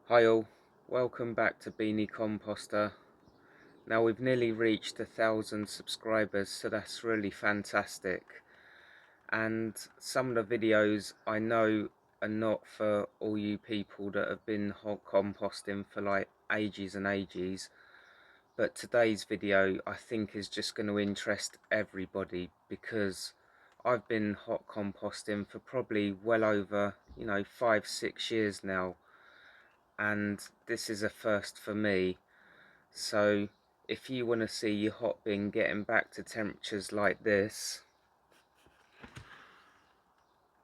Hi all, welcome back to Beanie Composter. Now we've nearly reached 1,000 subscribers, so that's really fantastic. And some of the videos I know are not for all you people that have been hot composting for like ages and ages. But today's video I think is just going to interest everybody because I've been hot composting for probably well over 5-6 years now, and this is a first for me. So if you want to see your Hotbin getting back to temperatures like this,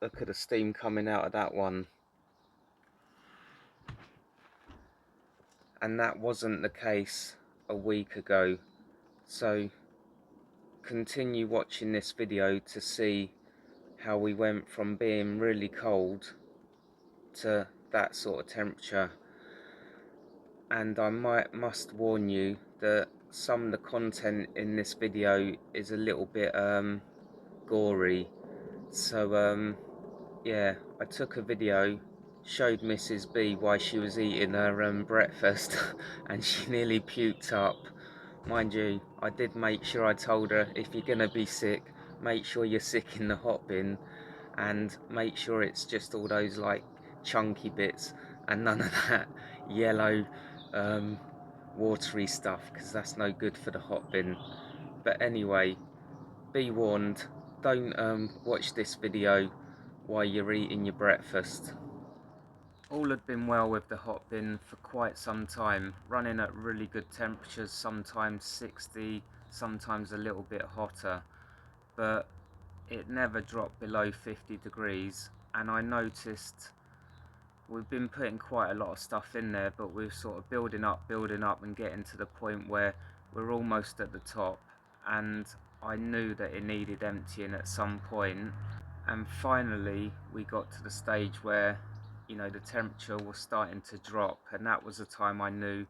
look at the steam coming out of that one. And that wasn't the case a week ago. So continue watching this video to see how we went from being really cold to that sort of temperature. And I must warn you that some of the content in this video is a little bit gory. So yeah, I took a video, showed Mrs. B why she was eating her breakfast and she nearly puked up. Mind you, I did make sure I told her, if you're gonna be sick, make sure you're sick in the Hotbin, and make sure it's just all those like chunky bits and none of that yellow watery stuff, because that's no good for the Hotbin. But anyway, be warned, don't watch this video while you're eating your breakfast. All had been well with the Hotbin for quite some time, running at really good temperatures, sometimes 60, sometimes a little bit hotter, but it never dropped below 50 degrees. And I noticed we've been putting quite a lot of stuff in there, but we're sort of building up and getting to the point where we're almost at the top, and I knew that it needed emptying at some point. And finally we got to the stage where the temperature was starting to drop, and that was the time I knew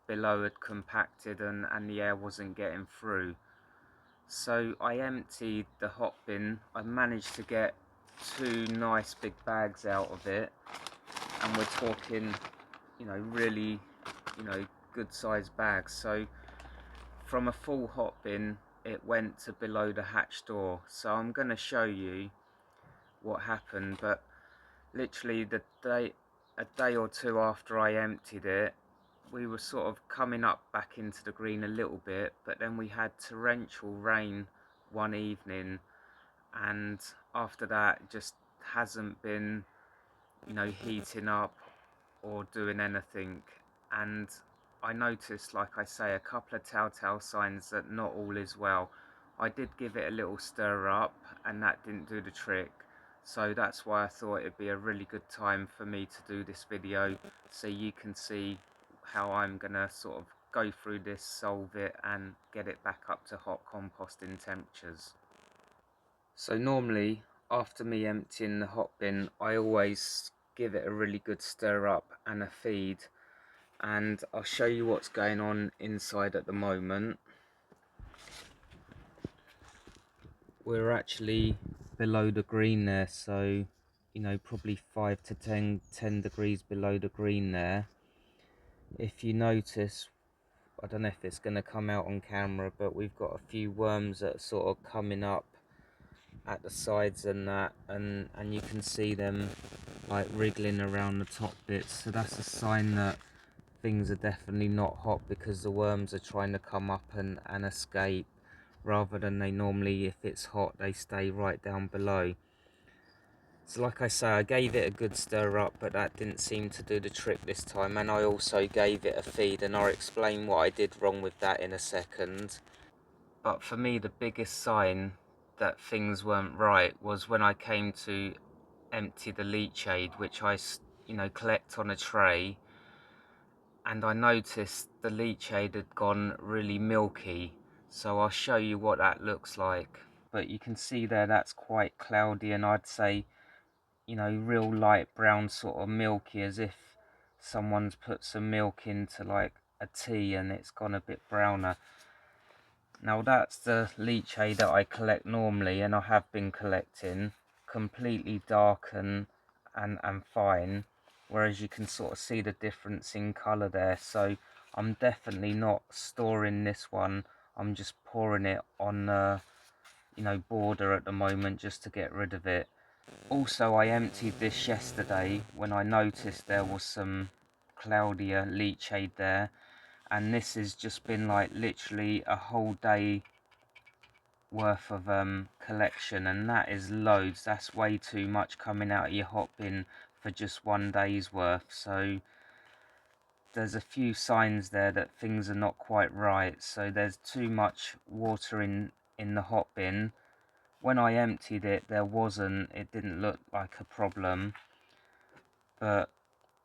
below had compacted and the air wasn't getting through. So I emptied the Hotbin. I managed to get 2 nice big bags out of it, and we're talking really good sized bags. So from a full Hotbin it went to below the hatch door. So I'm going to show you what happened, but literally a day or two after I emptied it, we were sort of coming up back into the green a little bit, but then we had torrential rain one evening, and after that it just hasn't been heating up or doing anything. And I noticed, like I say, a couple of telltale signs that not all is well. I did give it a little stir up and that didn't do the trick, so that's why I thought it'd be a really good time for me to do this video, so you can see how I'm gonna sort of go through this, solve it and get it back up to hot composting temperatures. So normally after me emptying the Hotbin, I always give it a really good stir up and a feed, and I'll show you what's going on inside at the moment. We're actually below the green there, so probably 5 to 10 degrees below the green there. If you notice, I don't know if it's going to come out on camera, but we've got a few worms that are sort of coming up at the sides and that, and you can see them like wriggling around the top bits, so that's a sign that things are definitely not hot, because the worms are trying to come up and escape, rather than they normally, if it's hot, they stay right down below. So like I say, I gave it a good stir up, but that didn't seem to do the trick this time, and I also gave it a feed, and I'll explain what I did wrong with that in a second. But for me, the biggest sign that things weren't right was when I came to empty the leachade, which I collect on a tray, and I noticed the leachade had gone really milky. So I'll show you what that looks like. But you can see there that's quite cloudy, and I'd say real light brown, sort of milky, as if someone's put some milk into like a tea and it's gone a bit browner. Now that's the leachade that I collect normally, and I have been collecting, completely dark and fine. whereas you can sort of see the difference in colour there. So I'm definitely not storing this one. I'm just pouring it on you know, border at the moment just to get rid of it. Also, I emptied this yesterday when I noticed there was some cloudier leachade there, and this has just been like literally a whole day worth of collection, and that is loads. That's way too much coming out of your hot bin for just one day's worth. So there's a few signs there that things are not quite right. So there's too much water in the hot bin. When I emptied it, there wasn't. It didn't look like a problem. But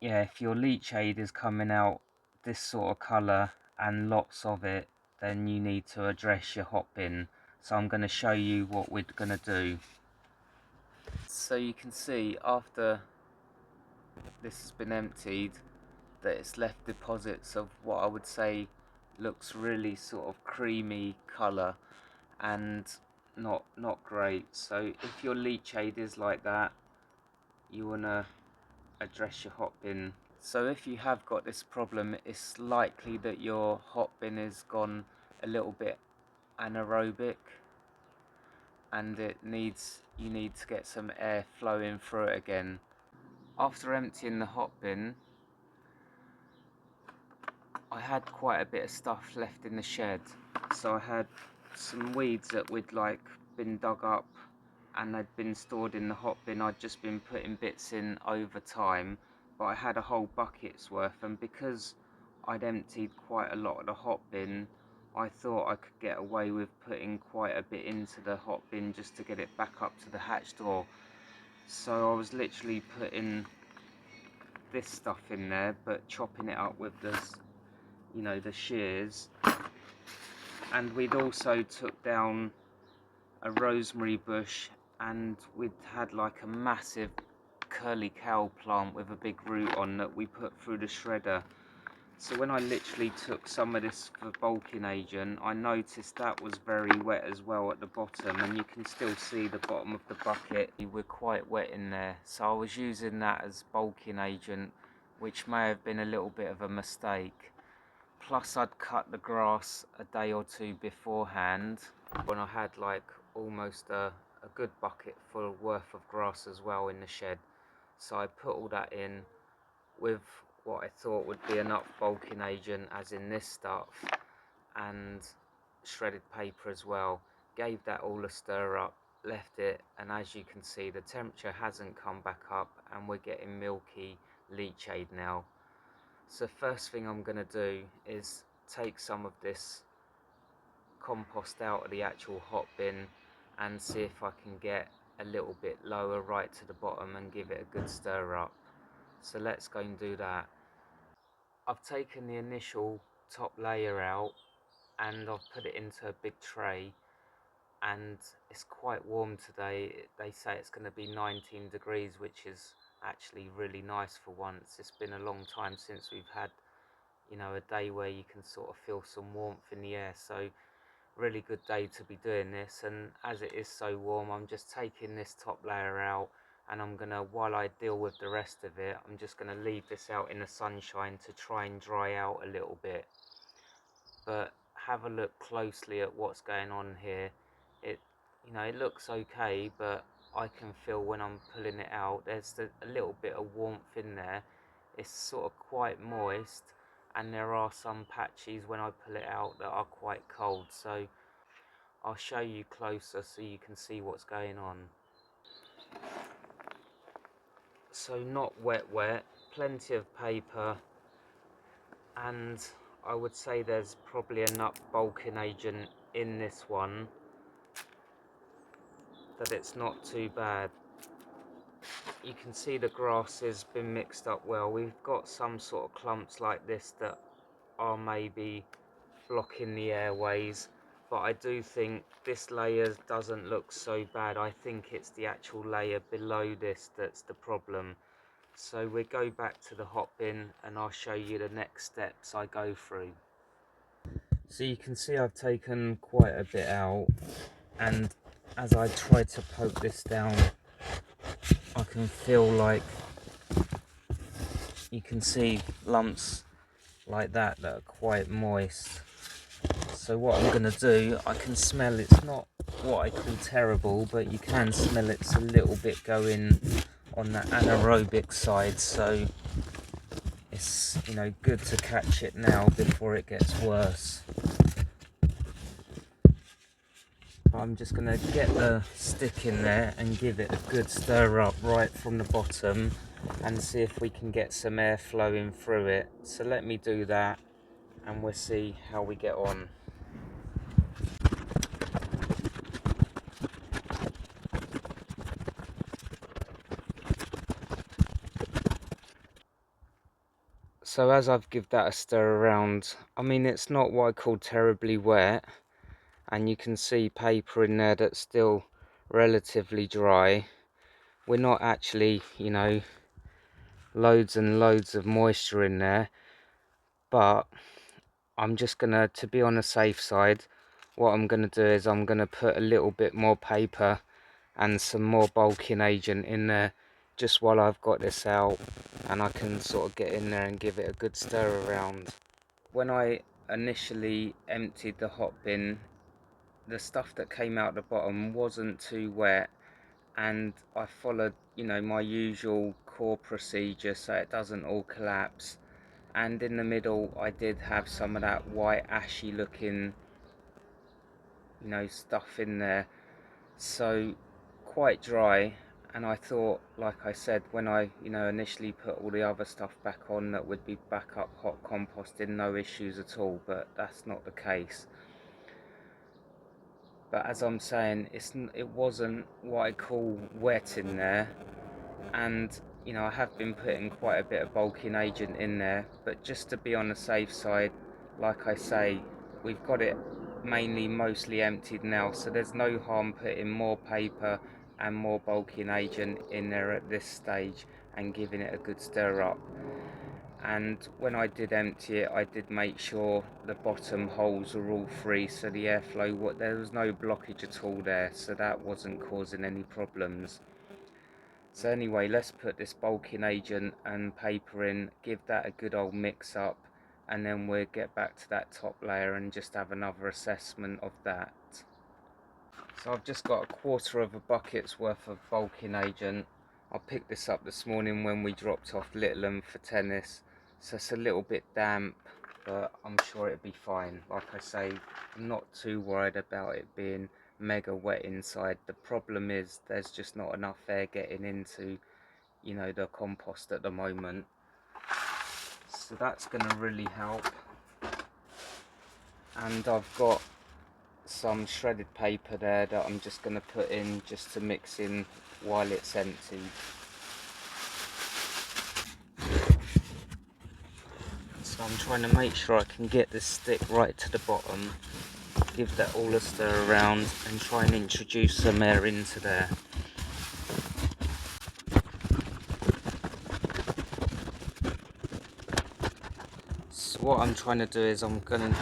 yeah, if your leachade is coming out this sort of colour and lots of it, then you need to address your hot bin. So I'm going to show you what we're going to do. So you can see after this has been emptied that it's left deposits of what I would say looks really sort of creamy colour and not great. So if your leachade is like that, you want to address your hot bin. So if you have got this problem, it's likely that your hot bin has gone a little bit anaerobic and you need to get some air flowing through it again. After emptying the hot bin, I had quite a bit of stuff left in the shed. So I had some weeds that we'd like been dug up and they'd been stored in the hot bin. I'd just been putting bits in over time, but I had a whole bucket's worth, and because I'd emptied quite a lot of the hot bin, I thought I could get away with putting quite a bit into the hot bin just to get it back up to the hatch door. So I was literally putting this stuff in there, but chopping it up with this, you know, the shears. And we'd also took down a rosemary bush, and we'd had like a massive curly cow plant with a big root on that we put through the shredder. So when I literally took some of this for bulking agent, I noticed that was very wet as well at the bottom, and you can still see the bottom of the bucket. We're quite wet in there, so I was using that as bulking agent, which may have been a little bit of a mistake. Plus I'd cut the grass a day or two beforehand when I had like almost a good bucket full worth of grass as well in the shed. So I put all that in with what I thought would be enough bulking agent, as in this stuff, and shredded paper as well. Gave that all a stir up, left it, and as you can see the temperature hasn't come back up and we're getting milky leachade now. So first thing I'm going to do is take some of this compost out of the actual hot bin and see if I can get a little bit lower right to the bottom and give it a good stir up. So let's go and do that. I've taken the initial top layer out and I've put it into a big tray, and it's quite warm today. They say it's going to be 19 degrees, which is actually really nice for once. It's been a long time since we've had, you know, a day where you can sort of feel some warmth in the air. So really good day to be doing this, and as it is so warm, I'm just taking this top layer out, and I'm gonna, while I deal with the rest of it, I'm just gonna leave this out in the sunshine to try and dry out a little bit. But have a look closely at what's going on here. It, you know, it looks okay, but I can feel when I'm pulling it out there's a little bit of warmth in there. It's sort of quite moist, and there are some patches when I pull it out that are quite cold. So I'll show you closer so you can see what's going on. So not wet, plenty of paper, and I would say there's probably enough bulking agent in this one that it's not too bad. You can see the grass has been mixed up well. We've got some sort of clumps like this that are maybe blocking the airways, but I do think this layer doesn't look so bad. I think it's the actual layer below this that's the problem. So we go back to the hot bin and I'll show you the next steps I go through. So you can see I've taken quite a bit out, and as I try to poke this down, I can feel like you can see lumps like that are quite moist. So what I'm going to do, I can smell it's not what I call terrible, but you can smell it's a little bit going on the anaerobic side, so it's, you know, good to catch it now before it gets worse. I'm just going to get the stick in there and give it a good stir up right from the bottom and see if we can get some air flowing through it. So let me do that and we'll see how we get on. So as I've given that a stir around, I mean, it's not what I call terribly wet, and you can see paper in there that's still relatively dry. We're not actually, you know, loads and loads of moisture in there, but I'm just gonna, to be on the safe side, what I'm gonna do is I'm gonna put a little bit more paper and some more bulking agent in there just while I've got this out, and I can sort of get in there and give it a good stir around. When I initially emptied the hot bin, the stuff that came out the bottom wasn't too wet, and I followed, you know, my usual core procedure so it doesn't all collapse. And in the middle I did have some of that white ashy looking, you know, stuff in there, so quite dry. And I thought, like I said, when I, you know, initially put all the other stuff back on, that would be back up hot composting, no issues at all, but that's not the case. But as I'm saying, it wasn't what I call wet in there, and you know, I have been putting quite a bit of bulking agent in there, but just to be on the safe side, like I say, we've got it mostly emptied now, so there's no harm putting more paper and more bulking agent in there at this stage and giving it a good stir up. And when I did empty it, I did make sure the bottom holes were all free, so the airflow, there was no blockage at all there, so that wasn't causing any problems. So anyway, let's put this bulking agent and paper in, give that a good old mix up, and then we'll get back to that top layer and just have another assessment of that. So I've just got 1/4 of a bucket's worth of bulking agent. I picked this up this morning when we dropped off Littleham for tennis, so it's a little bit damp, but I'm sure it'll be fine. Like I say, I'm not too worried about it being mega wet inside. The problem is there's just not enough air getting into, you know, the compost at the moment, so that's going to really help. And I've got some shredded paper there that I'm just going to put in just to mix in while it's empty. So I'm trying to make sure I can get this stick right to the bottom, give that all a stir around and try and introduce some air into there. So what I'm trying to do is I'm going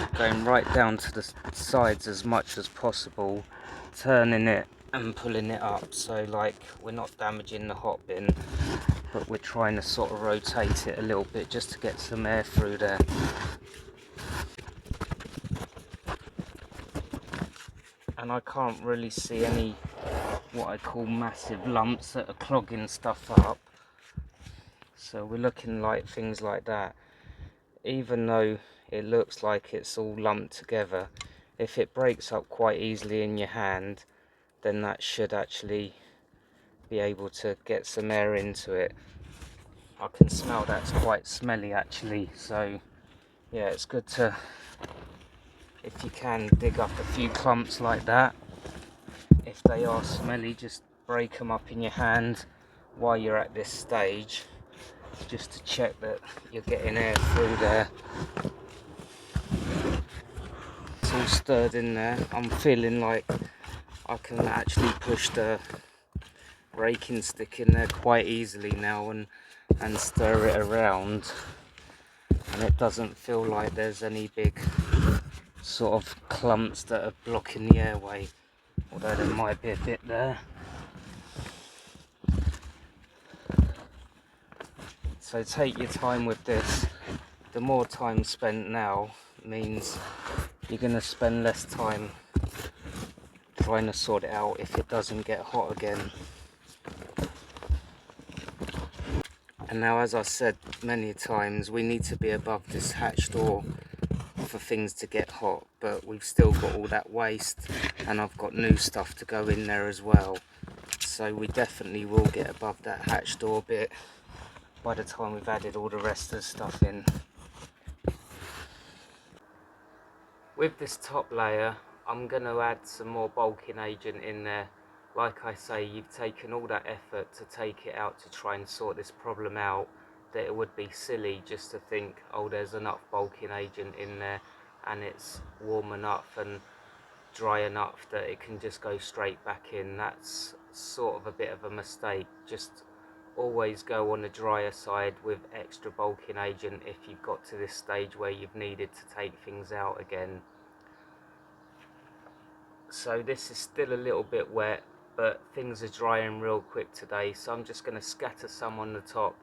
right down to the sides as much as possible, turning it and pulling it up, so like we're not damaging the hot bin, but we're trying to sort of rotate it a little bit just to get some air through there. And I can't really see any what I call massive lumps that are clogging stuff up, so we're looking like things like that. Even though it looks like it's all lumped together, if it breaks up quite easily in your hand, then that should actually be able to get some air into it. I can smell that's quite smelly actually, so yeah, it's good to, if you can, dig up a few clumps like that. If they are smelly, just break them up in your hand while you're at this stage, just to check that you're getting air through there. It's all stirred in there. I'm feeling like I can actually push the raking stick in there quite easily now and stir it around, and it doesn't feel like there's any big sort of clumps that are blocking the airway, although there might be a bit there. So take your time with this. The more time spent now means you're going to spend less time trying to sort it out if it doesn't get hot again. And now, as I said many times, we need to be above this hatch door for things to get hot, but we've still got all that waste, and I've got new stuff to go in there as well. So we definitely will get above that hatch door bit by the time we've added all the rest of the stuff in. With this top layer, I'm going to add some more bulking agent in there. Like I say, you've taken all that effort to take it out to try and sort this problem out, that it would be silly just to think, oh, there's enough bulking agent in there and it's warm enough and dry enough that it can just go straight back in. That's sort of a bit of a mistake. Just always go on the drier side with extra bulking agent if you've got to this stage where you've needed to take things out again. So this is still a little bit wet, but things are drying real quick today, so I'm just going to scatter some on the top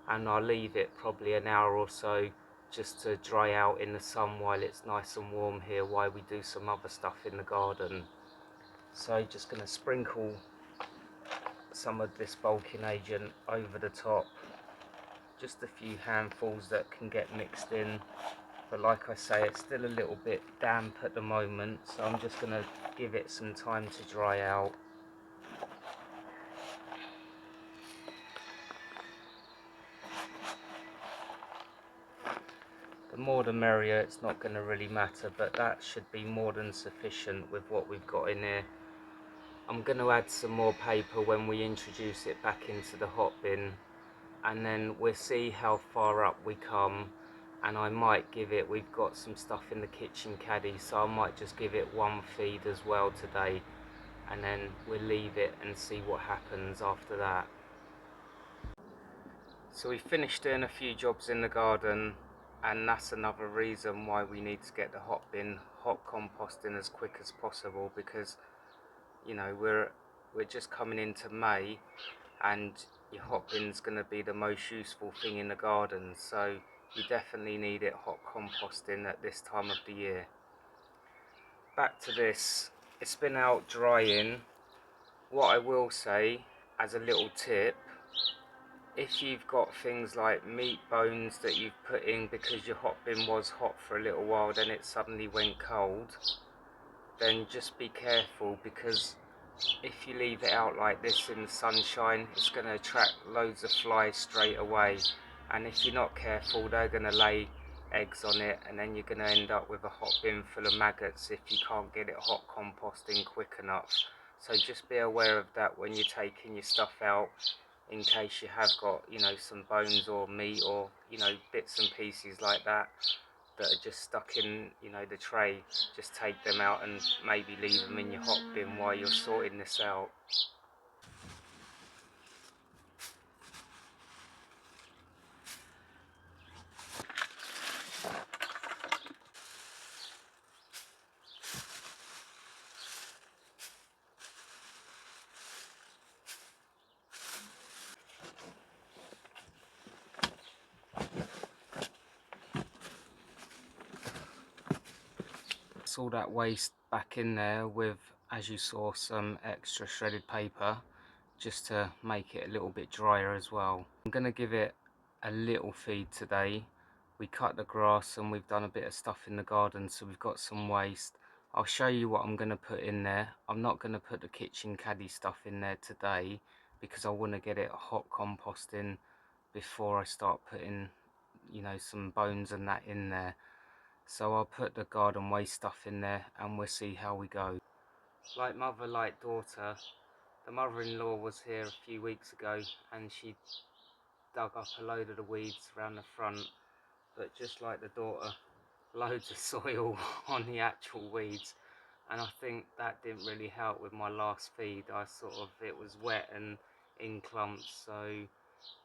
and I'll leave it probably an hour or so just to dry out in the sun while it's nice and warm here, while we do some other stuff in the garden. So just going to sprinkle some of this bulking agent over the top, just a few handfuls that can get mixed in. But like I say, it's still a little bit damp at the moment, so I'm just going to give it some time to dry out. The more the merrier, it's not going to really matter, but that should be more than sufficient with what we've got in here. I'm going to add some more paper when we introduce it back into the hot bin, and then we'll see how far up we come. And I might give it, we've got some stuff in the kitchen caddy, so I might just give it one feed as well today, and then we'll leave it and see what happens after that. So we finished doing a few jobs in the garden, and that's another reason why we need to get the hot bin hot composting as quick as possible, because you know we're just coming into May and your hot bin's going to be the most useful thing in the garden, so you definitely need it hot composting at this time of the year. Back to this, it's been out drying. What I will say as a little tip, if you've got things like meat bones that you've put in because your hot bin was hot for a little while, then it suddenly went cold, then just be careful, because if you leave it out like this in the sunshine, it's going to attract loads of flies straight away, and if you're not careful, they're going to lay eggs on it, and then you're going to end up with a hot bin full of maggots if you can't get it hot composting quick enough. So just be aware of that when you're taking your stuff out, in case you have got, you know, some bones or meat or, you know, bits and pieces like that that are just stuck in, you know, the tray. Just take them out and maybe leave them in your hot bin while you're sorting this out. All that waste back in there with, as you saw, some extra shredded paper just to make it a little bit drier as well. I'm going to give it a little feed today. We cut the grass and we've done a bit of stuff in the garden, so we've got some waste. I'll show you what I'm going to put in there. I'm not going to put the kitchen caddy stuff in there today because I want to get it hot composting before I start putting, you know, some bones and that in there. So I'll put the garden waste stuff in there and we'll see how we go. Like mother, like daughter. The mother-in-law was here a few weeks ago and she dug up a load of the weeds around the front, but just like the daughter, loads of soil on the actual weeds, and I think that didn't really help with my last feed. It was wet and in clumps, so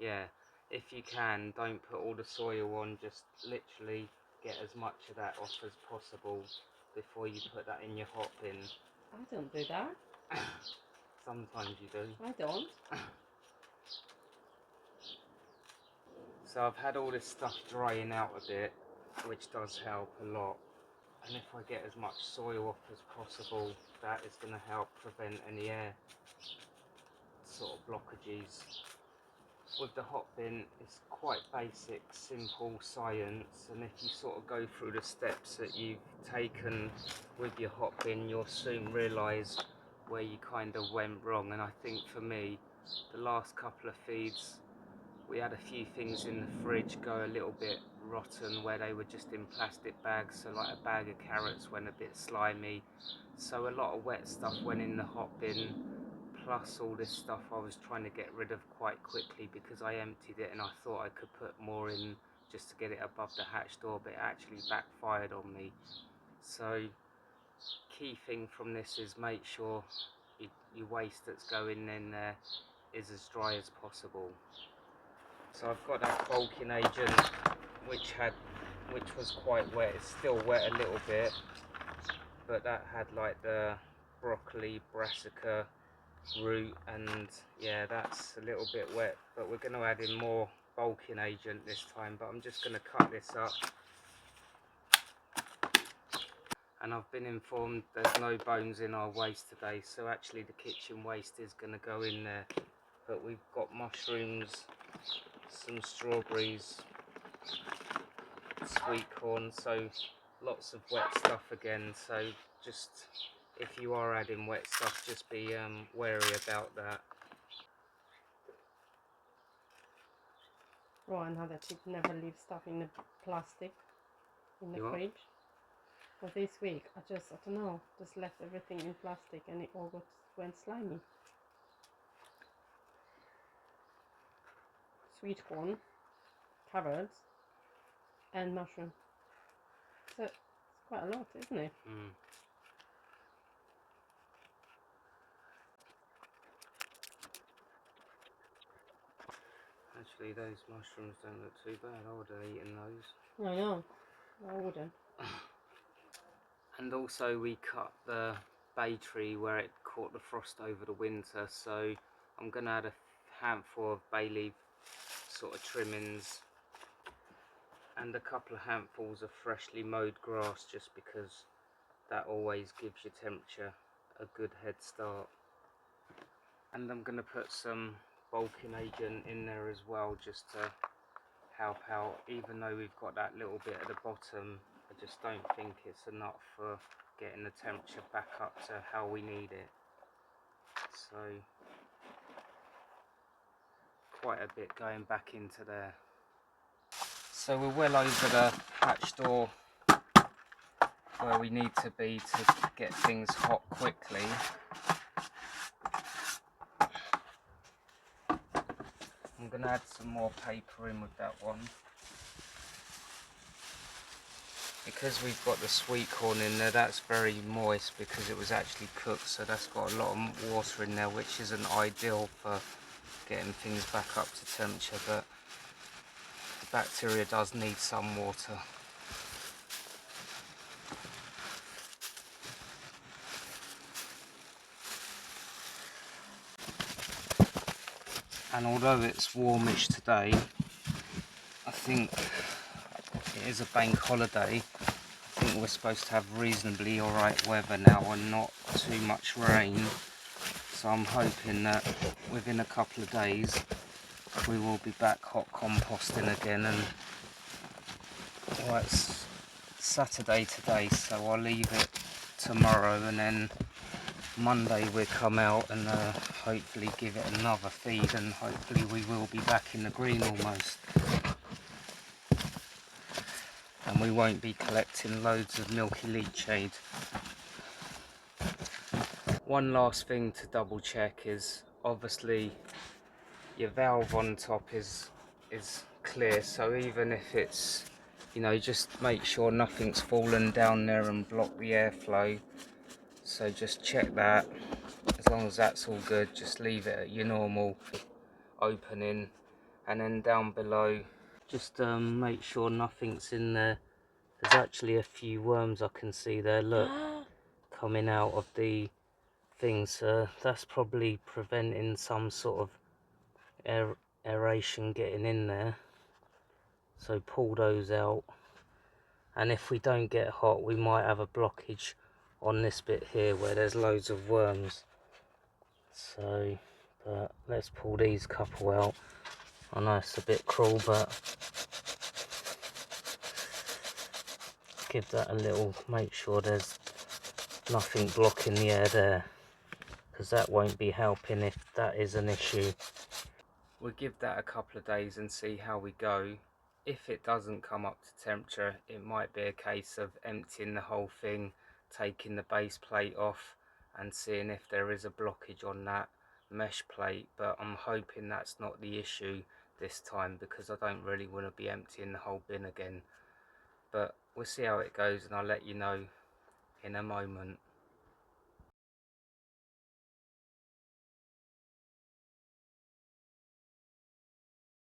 yeah, if you can, don't put all the soil on, just literally get as much of that off as possible before you put that in your hot bin. I don't do that. Sometimes you do. I don't. So I've had all this stuff drying out a bit, which does help a lot. And if I get as much soil off as possible, that is going to help prevent any air sort of blockages. With the Hotbin, it's quite basic, simple science, and if you sort of go through the steps that you've taken with your Hotbin, you'll soon realise where you kind of went wrong. And I think for me, the last couple of feeds, we had a few things in the fridge go a little bit rotten where they were just in plastic bags, so like a bag of carrots went a bit slimy, so a lot of wet stuff went in the Hotbin, plus all this stuff I was trying to get rid of quite quickly because I emptied it and I thought I could put more in just to get it above the hatch door, but it actually backfired on me. So key thing from this is make sure your waste that's going in there is as dry as possible. So I've got that bulking agent which was quite wet. It's still wet a little bit, but that had like the broccoli, brassica root, and yeah, that's a little bit wet, but we're going to add in more bulking agent this time. But I'm just going to cut this up, and I've been informed there's no bones in our waste today, so actually the kitchen waste is going to go in there. But we've got mushrooms, some strawberries, sweet corn, so lots of wet stuff again. So just if you are adding wet stuff, just be wary about that. Oh, and how that you never leave stuff in the plastic in the fridge. Well, this week I don't know, just left everything in plastic and it all went slimy. Sweet corn, carrots, and mushroom. So it's quite a lot, isn't it? Actually, those mushrooms don't look too bad. I would have eaten those. I know, I wouldn't. And also we cut the bay tree where it caught the frost over the winter, so I'm going to add a handful of bay leaf sort of trimmings and a couple of handfuls of freshly mowed grass, just because that always gives your temperature a good head start. And I'm going to put some bulking agent in there as well, just to help out. Even though we've got that little bit at the bottom, I just don't think it's enough for getting the temperature back up to how we need it. So quite a bit going back into there. So we're well over the hatch door where we need to be to get things hot quickly. I'm going to add some more paper in with that one. Because we've got the sweet corn in there, that's very moist because it was actually cooked, so that's got a lot of water in there, which isn't ideal for getting things back up to temperature, but the bacteria does need some water. And although it's warmish today, I think it is a bank holiday. I think we're supposed to have reasonably alright weather now and not too much rain. So I'm hoping that within a couple of days we will be back hot composting again. And well, it's Saturday today, so I'll leave it tomorrow, and then Monday we'll come out and hopefully give it another feed, and hopefully we will be back in the green almost. And we won't be collecting loads of milky leachade. One last thing to double check is obviously your valve on top is clear, so even if it's, you know, just make sure nothing's fallen down there and block the airflow. So just check that. As long as that's all good, just leave it at your normal opening. And then down below, just make sure nothing's in there. There's actually a few worms I can see there, look, coming out of the thing, so that's probably preventing some sort of aeration getting in there. So pull those out, and if we don't get hot we might have a blockage on this bit here where there's loads of worms. So, but let's pull these couple out. I know it's a bit cruel, but give that a little, make sure there's nothing blocking the air there, because that won't be helping if that is an issue. We'll give that a couple of days and see how we go. If it doesn't come up to temperature, it might be a case of emptying the whole thing, taking the base plate off and seeing if there is a blockage on that mesh plate, but I'm hoping that's not the issue this time, because I don't really want to be emptying the whole bin again. But we'll see how it goes and I'll let you know in a moment.